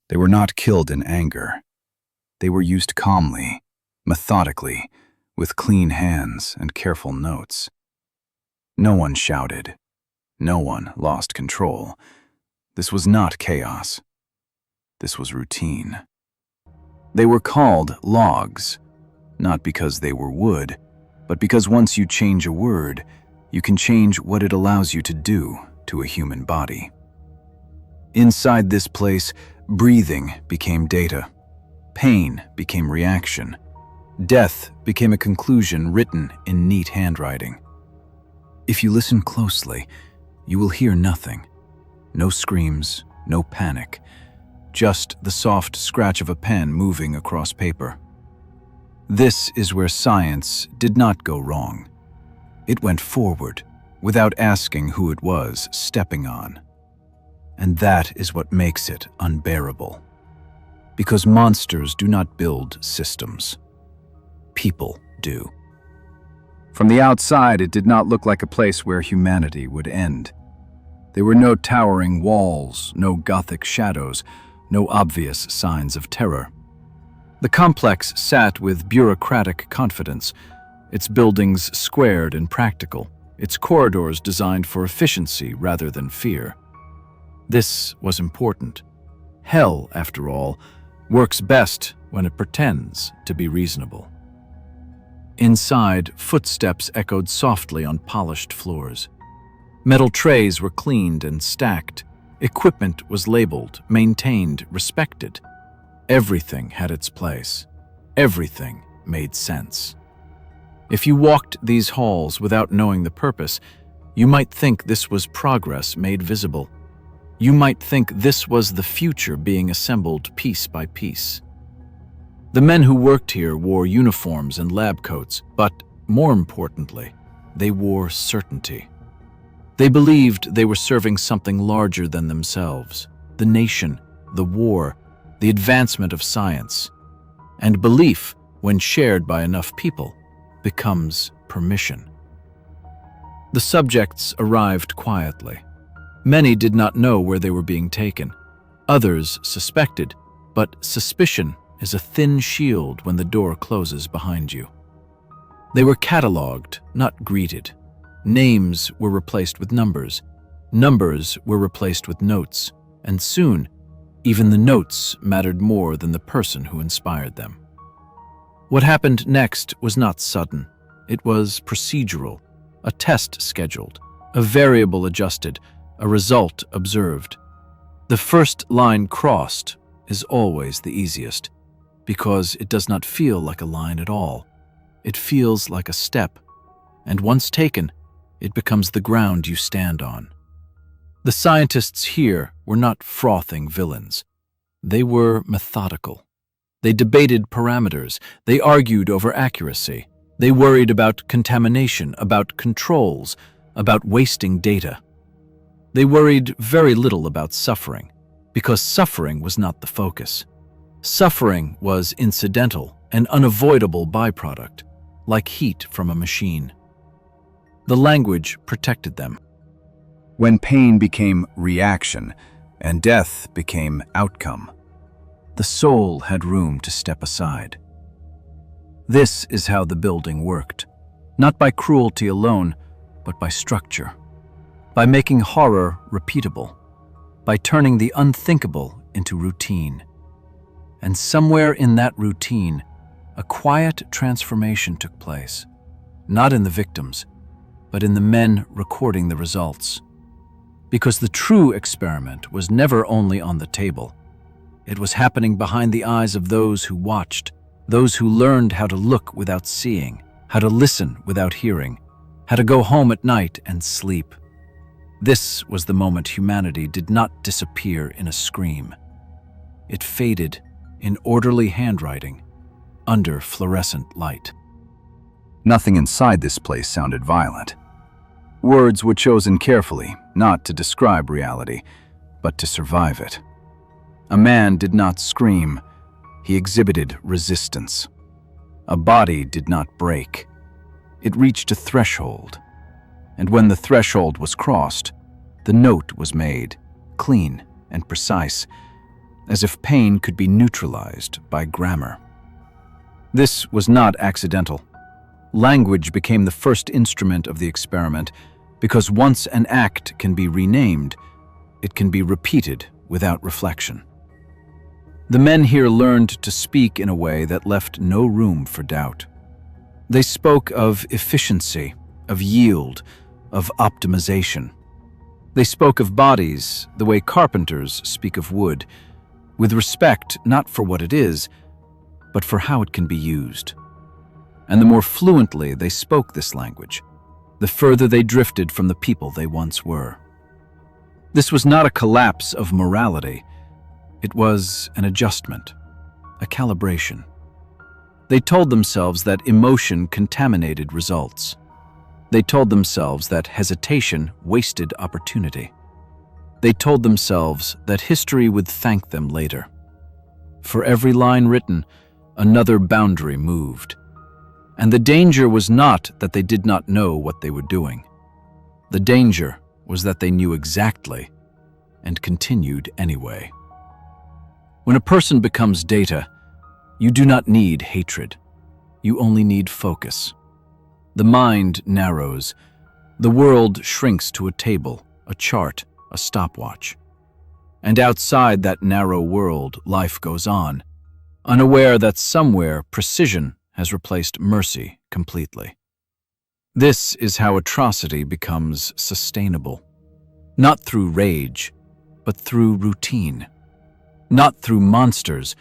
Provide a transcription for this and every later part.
They were not killed in anger. They were used calmly, methodically, with clean hands and careful notes. No one shouted. No one lost control. This was not chaos. This was routine. They were called logs, not because they were wood, but because once you change a word, you can change what it allows you to do to a human body. Inside this place, breathing became data. Pain became reaction. Death became a conclusion written in neat handwriting. If you listen closely, you will hear nothing. No screams, no panic, just the soft scratch of a pen moving across paper. This is where science did not go wrong. It went forward, without asking who it was stepping on. And that is what makes it unbearable. Because monsters do not build systems. People do. From the outside, it did not look like a place where humanity would end. There were no towering walls, no gothic shadows, no obvious signs of terror. The complex sat with bureaucratic confidence, its buildings squared and practical, its corridors designed for efficiency rather than fear. This was important. Hell, after all, works best when it pretends to be reasonable. Inside, footsteps echoed softly on polished floors. Metal trays were cleaned and stacked. Equipment was labeled, maintained, respected. Everything had its place. Everything made sense. If you walked these halls without knowing the purpose, you might think this was progress made visible. You might think this was the future being assembled piece by piece. The men who worked here wore uniforms and lab coats, but, more importantly, they wore certainty. They believed they were serving something larger than themselves, the nation, the war, the advancement of science. And belief, when shared by enough people, becomes permission. The subjects arrived quietly. Many did not know where they were being taken. Others suspected, but suspicion is a thin shield when the door closes behind you. They were catalogued, not greeted. Names were replaced with numbers. Numbers were replaced with notes. And soon, even the notes mattered more than the person who inspired them. What happened next was not sudden. It was procedural, a test scheduled, a variable adjusted, a result observed. The first line crossed is always the easiest, because it does not feel like a line at all. It feels like a step, and once taken, it becomes the ground you stand on. The scientists here were not frothing villains. They were methodical. They debated parameters. They argued over accuracy. They worried about contamination, about controls, about wasting data. They worried very little about suffering, because suffering was not the focus. Suffering was incidental, an unavoidable byproduct, like heat from a machine. The language protected them. When pain became reaction and death became outcome, the soul had room to step aside. This is how the building worked, not by cruelty alone, but by structure, by making horror repeatable, by turning the unthinkable into routine. And somewhere in that routine, a quiet transformation took place, not in the victims, but in the men recording the results. Because the true experiment was never only on the table. It was happening behind the eyes of those who watched, those who learned how to look without seeing, how to listen without hearing, how to go home at night and sleep. This was the moment humanity did not disappear in a scream. It faded in orderly handwriting under fluorescent light. Nothing inside this place sounded violent. Words were chosen carefully, not to describe reality, but to survive it. A man did not scream. He exhibited resistance. A body did not break. It reached a threshold. And when the threshold was crossed, the note was made, clean and precise. as if pain could be neutralized by grammar. This was not accidental. Language became the first instrument of the experiment because once an act can be renamed, it can be repeated without reflection. The men here learned to speak in a way that left no room for doubt. They spoke of efficiency, of yield, of optimization. They spoke of bodies the way carpenters speak of wood, with respect not for what it is, but for how it can be used. And the more fluently they spoke this language, the further they drifted from the people they once were. This was not a collapse of morality. It was an adjustment, a calibration. They told themselves that emotion contaminated results. They told themselves that hesitation wasted opportunity. They told themselves that history would thank them later. For every line written, another boundary moved. And the danger was not that they did not know what they were doing. The danger was that they knew exactly and continued anyway. When a person becomes data, you do not need hatred. You only need focus. The mind narrows. The world shrinks to a table, a chart, a stopwatch. And outside that narrow world, life goes on, unaware that somewhere precision has replaced mercy completely. This is how atrocity becomes sustainable. Not through rage, but through routine. Not through monsters,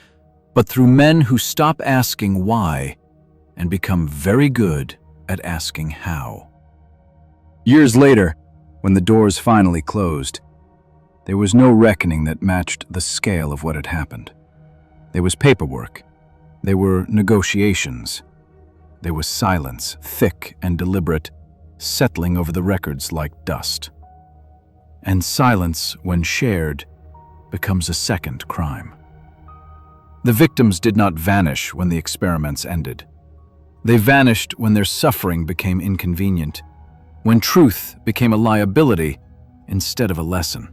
but through men who stop asking why and become very good at asking how. Years later, when the doors finally closed, there was no reckoning that matched the scale of what had happened. There was paperwork. There were negotiations. There was silence, thick and deliberate, settling over the records like dust. And silence, when shared, becomes a second crime. The victims did not vanish when the experiments ended. They vanished when their suffering became inconvenient, when truth became a liability instead of a lesson.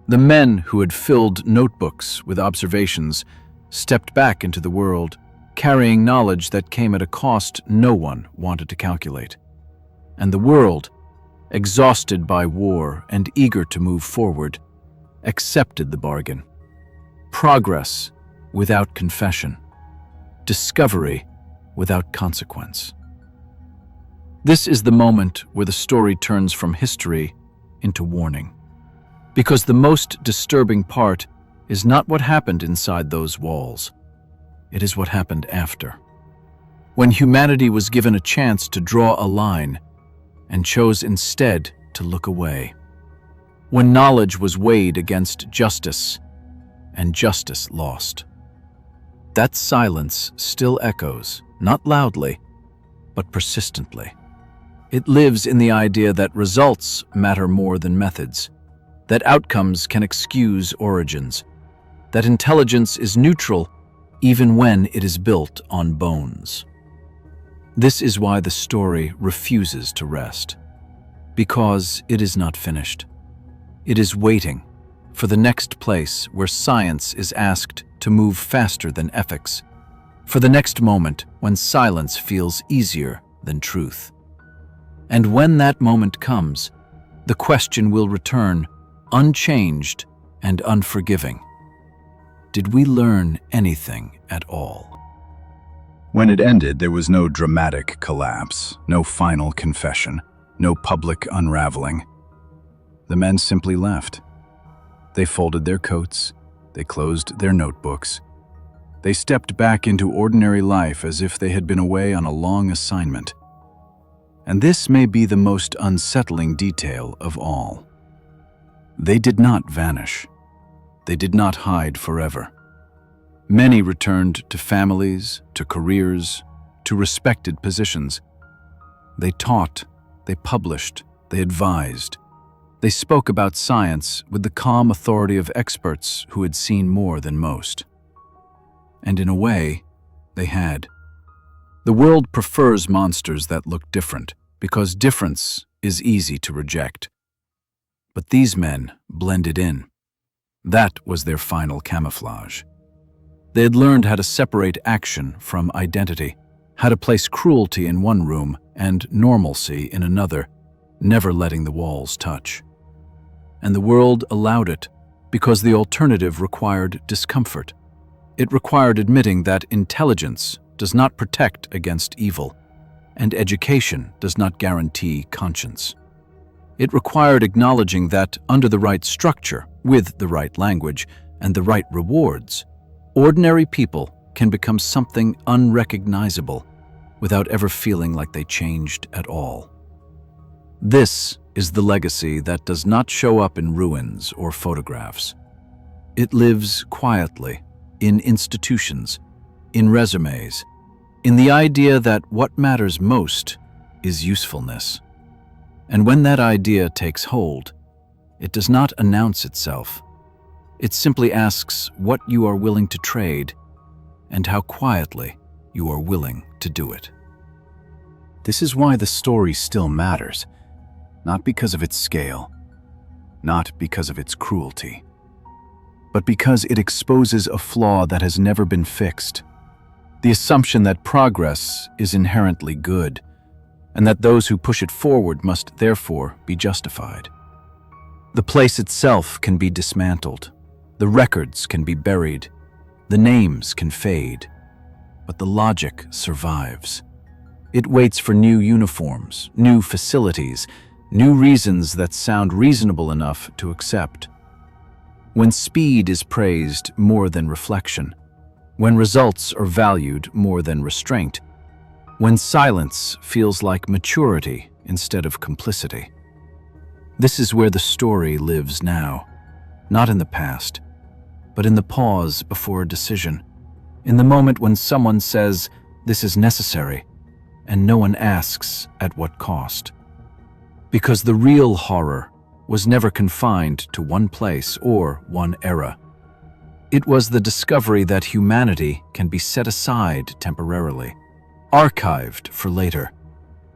The men who had filled notebooks with observations stepped back into the world, carrying knowledge that came at a cost no one wanted to calculate. And the world, exhausted by war and eager to move forward, accepted the bargain. Progress without confession. Discovery without consequence. This is the moment where the story turns from history into warning. Because the most disturbing part is not what happened inside those walls. It is what happened after. When humanity was given a chance to draw a line and chose instead to look away. When knowledge was weighed against justice and justice lost. That silence still echoes, not loudly, but persistently. It lives in the idea that results matter more than methods, that outcomes can excuse origins, that intelligence is neutral even when it is built on bones. This is why the story refuses to rest, because it is not finished. It is waiting for the next place where science is asked to move faster than ethics, for the next moment when silence feels easier than truth. And when that moment comes, the question will return, unchanged and unforgiving. Did we learn anything at all? When it ended, there was no dramatic collapse, no final confession, no public unraveling. The men simply left. They folded their coats, they closed their notebooks. They stepped back into ordinary life as if they had been away on a long assignment. And this may be the most unsettling detail of all. They did not vanish. They did not hide forever. Many returned to families, to careers, to respected positions. They taught, they published, they advised. They spoke about science with the calm authority of experts who had seen more than most. And in a way, they had. The world prefers monsters that look different, because difference is easy to reject. But these men blended in. That was their final camouflage. They had learned how to separate action from identity, how to place cruelty in one room and normalcy in another, never letting the walls touch. And the world allowed it because the alternative required discomfort. It required admitting that intelligence does not protect against evil, and education does not guarantee conscience. It required acknowledging that under the right structure, with the right language, and the right rewards, ordinary people can become something unrecognizable without ever feeling like they changed at all. This is the legacy that does not show up in ruins or photographs. It lives quietly, in institutions, in resumes, in the idea that what matters most is usefulness. And when that idea takes hold, it does not announce itself. It simply asks what you are willing to trade and how quietly you are willing to do it. This is why the story still matters, not because of its scale, not because of its cruelty, but because it exposes a flaw that has never been fixed. The assumption that progress is inherently good, and that those who push it forward must therefore be justified. The place itself can be dismantled, the records can be buried, the names can fade, but the logic survives. It waits for new uniforms, new facilities, new reasons that sound reasonable enough to accept. When speed is praised more than reflection, when results are valued more than restraint, when silence feels like maturity instead of complicity. This is where the story lives now, not in the past, but in the pause before a decision, in the moment when someone says, "This is necessary," and no one asks at what cost. Because the real horror was never confined to one place or one era. It was the discovery that humanity can be set aside temporarily, archived for later,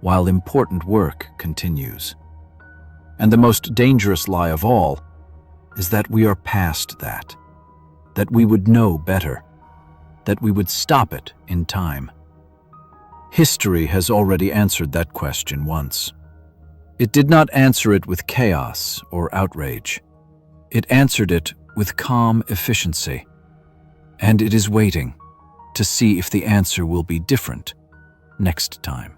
while important work continues. And the most dangerous lie of all is that we are past that we would know better, that we would stop it in time. History has already answered that question once. It did not answer it with chaos or outrage. It answered it with calm efficiency. And it is waiting to see if the answer will be different next time.